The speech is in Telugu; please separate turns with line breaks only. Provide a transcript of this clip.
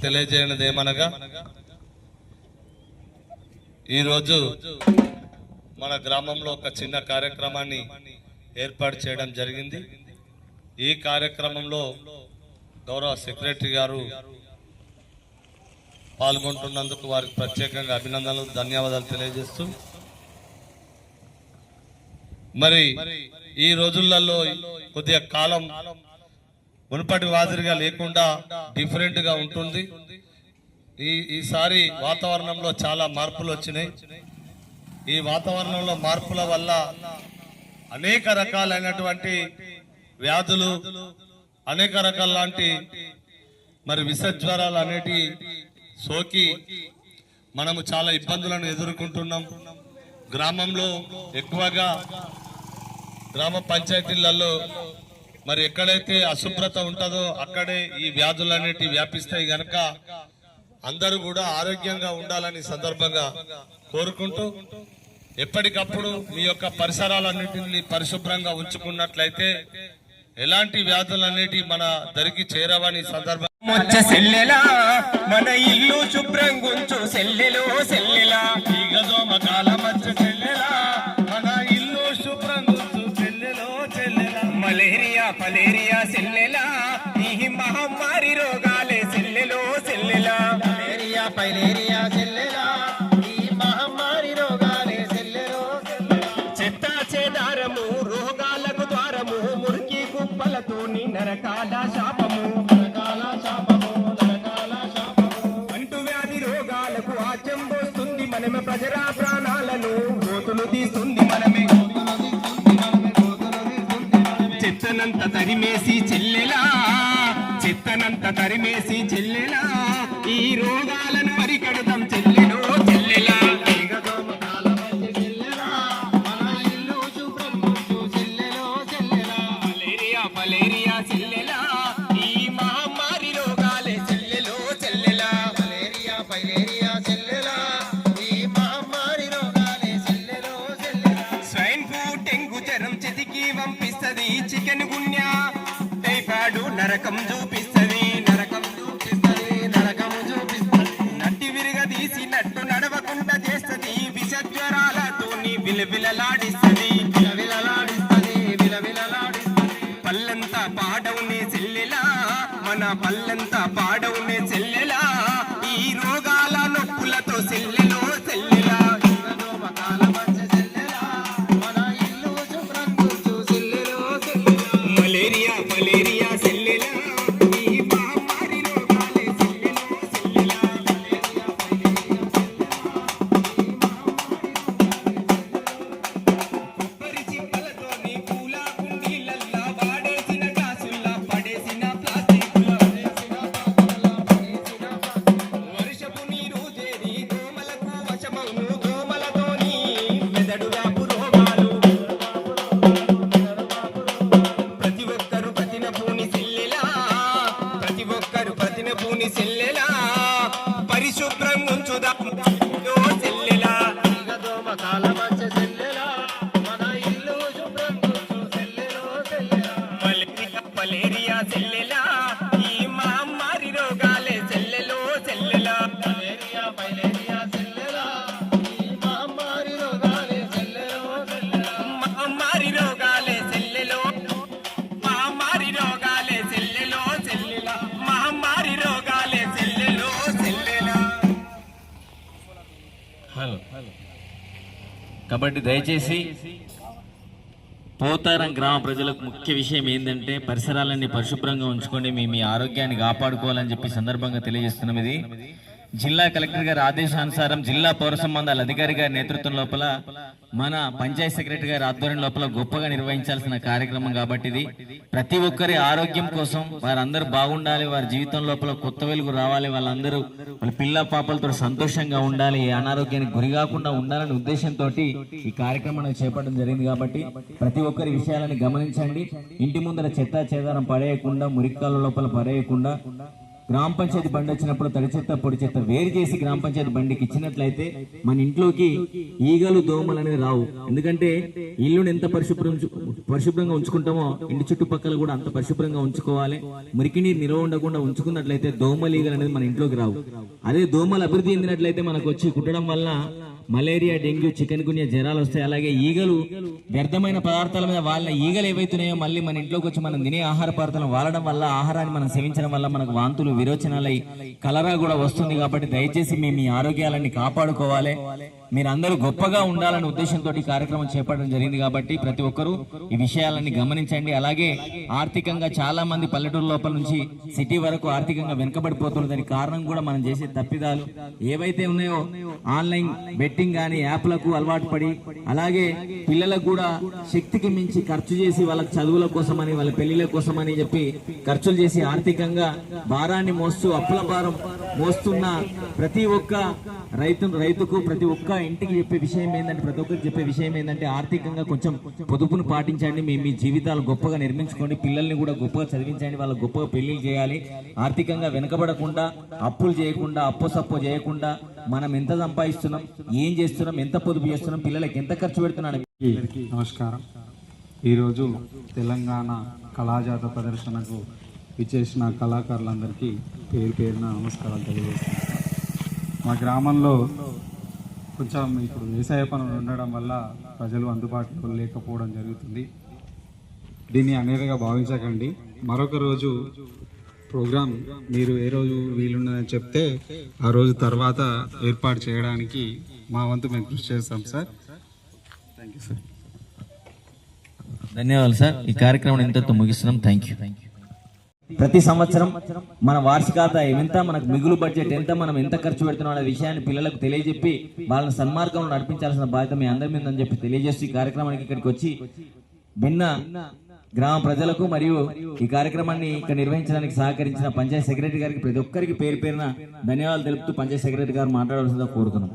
తెలియజేయనిది ఏమనగా ఈరోజు మన గ్రామంలో ఒక చిన్న కార్యక్రమాన్ని ఏర్పాటు చేయడం జరిగింది. ఈ కార్యక్రమంలో గౌరవ సెక్రటరీ గారు పాల్గొంటున్నందుకు వారికి ప్రత్యేకంగా అభినందనలు, ధన్యవాదాలు తెలియజేస్తూ, మరి ఈ రోజులలో కొద్దిగా కాలం మునుపటి మాదిరిగా లేకుండా డిఫరెంట్గా ఉంటుంది. ఈసారి వాతావరణంలో చాలా మార్పులు వచ్చినాయి. ఈ వాతావరణంలో మార్పుల వల్ల అనేక రకాలైనటువంటి వ్యాధులు, అనేక రకాల లాంటి మరి విషజ్వరాలు అనేటి సోకి మనము చాలా ఇబ్బందులను ఎదుర్కొంటున్నాం. గ్రామంలో ఎక్కువగా గ్రామ పంచాయతీలలో మరి ఎక్కడైతే అశుభ్రత ఉంటుందో అక్కడే ఈ వ్యాధులు అనేటివి వ్యాపిస్తాయి. గనక అందరూ కూడా ఆరోగ్యంగా ఉండాలని సందర్భంగా కోరుకుంటూ, ఎప్పటికప్పుడు మీ యొక్క పరిసరాలన్నింటినీ పరిశుభ్రంగా ఉంచుకున్నట్లయితే ఎలాంటి వ్యాధులు అనేటివి మన దరికి చేరవని సందర్భంగా
మన ఇల్లు శుభ్రంగా ఉంచు సెల్లెలో సెల్లెలా
ఈగదోమ కాలమచ్చ చెల్లెలా మన ఇల్లు శుభ్రంగా ఉంచు చెల్లెలో చెల్లెలా
మలేరియా పలేరియా సెల్లెలా ఈ మహమ్మారి రోగాలే సెల్లెలో సెల్లెలా
మలేరియా పైలేరియా సెల్లెలా ఈ మహమ్మారి రోగాలే సెల్లెలో సెల్లెలా
చెత్త చెదారము రోగాలకు ద్వారము మురికి కుప్పలతోని నరకాల శాపము అంటువ్యాధి రోగాలకు ఆచం పోస్తుంది మనమే ప్రజల ప్రాణాలను గోతులు తీస్తుంది మనమే చెత్తనంత తరిమేసి చెల్లెలా చెత్తనంత తరిమేసి చెల్లెలా ఈ రోగాలను పరికడదాం చెల్లెలో చెల్లెలా మలేరియా పలేరియా చెల్లెలా ఈ మహమ్మారి రోగాలే చెల్లెలో చెల్లెలా
మలేరియా పైలేరియా సెల్లెలా ఈ మహమ్మారి రోగాలే సెల్లెలో సెల్లెలా
స్వైన్ ఫ్లూ డెంగు జ్వరం చెతికి పంపిస్తది చికెన్ గున్యా టైఫాయిడ్ నరకం చూపిస్తది
నరకము చూపిస్తది
నట్టి విరగదీసి నట్టు నడవకుండా చేస్తది విషజ్వరాలతోని విలవిలలాడిస్తది పల్లంతా పాడవునే చెల్లెలా మన పల్లంతా పాడవునే చెల్లెలా ఈ రోగాల నొప్పులతో చెల్లెలో చెల్లెలా మలేరియా పలేరియా సెల్లెలా ఈ మహమ్మారి రోగాలే సెల్లెలో సెల్లెలా కొబ్బరి చిప్పలతోని పూల కుండీలల్లా వాడేసిన గ్లాసుల్లా పడేసిన ప్లాస్టిక్లా వర్షపు నీరు చేరి దోమలకు వశమవును దోమలతోని మెదడు వ్యాపు రోగాలు ప్రతి ఒక్కరు పతిన పూని సెల్లెలా ప్రతి ఒక్కరు పతిన పూని సెల్లెలా పరిశుభ్రంగా ఉంచుదాం సెల్లెలా మలేరియా సెల్లెలా ఈ మహమ్మారి రోగాలే సెల్లెలో సెల్లెలా మహమ్మారి రోగాలే సెల్లెలో మహమ్మారి రోగాలే సెల్లెలో సెల్లెలా మహమ్మారి రోగాలే సెల్లెలో సెల్లెలా.
కాబట్టి దయచేసి పోతారం గ్రామ ప్రజలకు ముఖ్య విషయం ఏంటంటే పరిసరాలన్నీ పరిశుభ్రంగా ఉంచుకోండి, మీ ఆరోగ్యాన్ని కాపాడుకోవాలని చెప్పి సందర్భంగా తెలియజేస్తున్నాం. ఇది జిల్లా కలెక్టర్ గారి ఆదేశానుసారం జిల్లా పౌర సంబంధాల అధికారి గారి నేతృత్వం లోపల మన పంచాయత్ సెక్రటరీ గారి ఆధ్వర్యం లోపల గొప్పగా నిర్వహించాల్సిన కార్యక్రమం కాబట్టి ఇది ప్రతి ఒక్కరి ఆరోగ్యం కోసం వారందరూ బాగుండాలి, వారి జీవితం లోపల కొత్త వెలుగు రావాలి, వాళ్ళందరూ వాళ్ళ పిల్ల పాపలతో సంతోషంగా ఉండాలి, అనారోగ్యానికి గురి కాకుండా ఉండాలనే ఉద్దేశంతో ఈ కార్యక్రమాన్ని చేపట్టడం జరిగింది. కాబట్టి ప్రతి ఒక్కరి విషయాలను గమనించండి. ఇంటి ముందర చెత్త చెదారం పడేయకుండా, మురికాల లోపల పడేయకుండా గ్రామ పంచాయతీ బండి వచ్చినప్పుడు తడి చెత్త పొడి చెత్త వేరు చేసి గ్రామ పంచాయతీ బండికి ఇచ్చినట్లయితే మన ఇంట్లోకి ఈగలు దోమలు అనేది రావు. ఎందుకంటే ఇల్లుని ఎంత పరిశుభ్రంగా ఉంచుకుంటామో ఇంటి చుట్టుపక్కల కూడా అంత పరిశుభ్రంగా ఉంచుకోవాలి. మురికి నీరు నిల్వ ఉండకుండా ఉంచుకున్నట్లయితే దోమలు ఈగలు అనేది మన ఇంట్లోకి రావు. అదే దోమలు అభివృద్ధి చెందినట్లయితే మనకు వచ్చి కుట్టడం వల్ల మలేరియా, డెంగ్యూ, చికెన్ గున్యా జ్వరాలు వస్తాయి. అలాగే ఈగలు వ్యర్థమైన పదార్థాల మీద వాళ్ళ ఈగలు ఏవైతున్నాయో మళ్ళీ మన ఇంట్లోకి వచ్చి మనం తినే ఆహార పదార్థాలను వాడడం వల్ల, ఆహారాన్ని మనం సేవించడం వల్ల మనకు వాంతులు, విరోచనాలై కలరా కూడా వస్తుంది. కాబట్టి దయచేసి మేము మీ ఆరోగ్యాలన్నీ కాపాడుకోవాలి. మీరు అందరూ గొప్పగా ఉండాలనే ఉద్దేశంతో ఈ కార్యక్రమం చేపట్టడం జరిగింది. కాబట్టి ప్రతి ఒక్కరూ ఈ విషయాలన్నీ గమనించండి. అలాగే ఆర్థికంగా చాలా మంది పల్లెటూరు లోపల నుంచి సిటీ వరకు ఆర్థికంగా వెనుకబడిపోతున్నారు. దానికి కారణం కూడా మనం చేసే తప్పిదాలు ఏవైతే ఉన్నాయో, ఆన్లైన్ బెట్టింగ్ కానీ యాప్లకు అలవాటు పడి, అలాగే పిల్లలకు కూడా శక్తికి మించి ఖర్చు చేసి వాళ్ళకి చదువుల కోసమని, వాళ్ళ పెళ్లిళ్ళ కోసమని చెప్పి ఖర్చులు చేసి ఆర్థికంగా భారాన్ని మోస్తూ అప్పుల భారం మోస్తున్న ప్రతి ఒక్క రైతుకు ప్రతి ఒక్క ఇంటికి చెప్పే విషయం ఏంటంటే, ప్రతి ఒక్కరికి చెప్పే విషయం ఏంటంటే ఆర్థికంగా కొంచెం పొదుపును పాటించండి. మీ జీవితాలు గొప్పగా నిర్మించుకోండి. పిల్లల్ని కూడా గొప్పగా చదివించండి. వాళ్ళకి గొప్పగా పెళ్లిళ్ళు చేయాలి. ఆర్థికంగా వెనకబడకుండా, అప్పులు చేయకుండా, అప్పు చేయకుండా మనం ఎంత సంపాదిస్తున్నాం, ఏం చేస్తున్నాం, ఎంత పొదుపు చేస్తున్నాం, పిల్లలకి ఎంత ఖర్చు పెడుతున్నాం.
నమస్కారం. ఈరోజు తెలంగాణ కళాజాత ప్రదర్శనకు విచ్చేసిన కళాకారులందరికీ పేరు పేరున నమస్కారాలు తెలియజేస్తున్నాను. మా గ్రామంలో కొంచెం ఇప్పుడు వ్యవసాయ పనులు ఉండడం వల్ల ప్రజలు అందుబాటులో లేకపోవడం జరుగుతుంది. దీన్ని అనేదిగా భావించకండి. మరొక రోజు ప్రోగ్రాం మీరు ఏ రోజు వీలున్నదని చెప్తే ఆ రోజు తర్వాత ఏర్పాటు చేయడానికి మా వంతు మేము కృషి చేస్తాం సార్. Thank you sir.
ధన్యవాదాలు సార్. ఈ కార్యక్రమం ఇంతతో ముగిస్తున్నాం. Thank you. ప్రతి సంవత్సరం మన వార్షికాత ఎంత, మనకు మిగులు బడ్జెట్ ఎంత, మనం ఎంత ఖర్చు పెడుతున్నాం అనే విషయాన్ని పిల్లలకు తెలియజెప్పి వాళ్ళని సన్మార్గంలో నడిపించాల్సిన బాధ్యత మీ అందరి మీద అని చెప్పి తెలియజేస్తూ ఈ కార్యక్రమానికి ఇక్కడికి వచ్చి భిన్న గ్రామ ప్రజలకు మరియు ఈ కార్యక్రమాన్ని ఇక్కడ నిర్వహించడానికి సహకరించిన పంచాయత్ సెక్రటరీ గారికి ప్రతి ఒక్కరికి పేరు పేరున ధన్యవాదాలు తెలుపుతూ పంచాయత్ సెక్రటరీ గారు మాట్లాడాల్సిందిగా కోరుతున్నాం.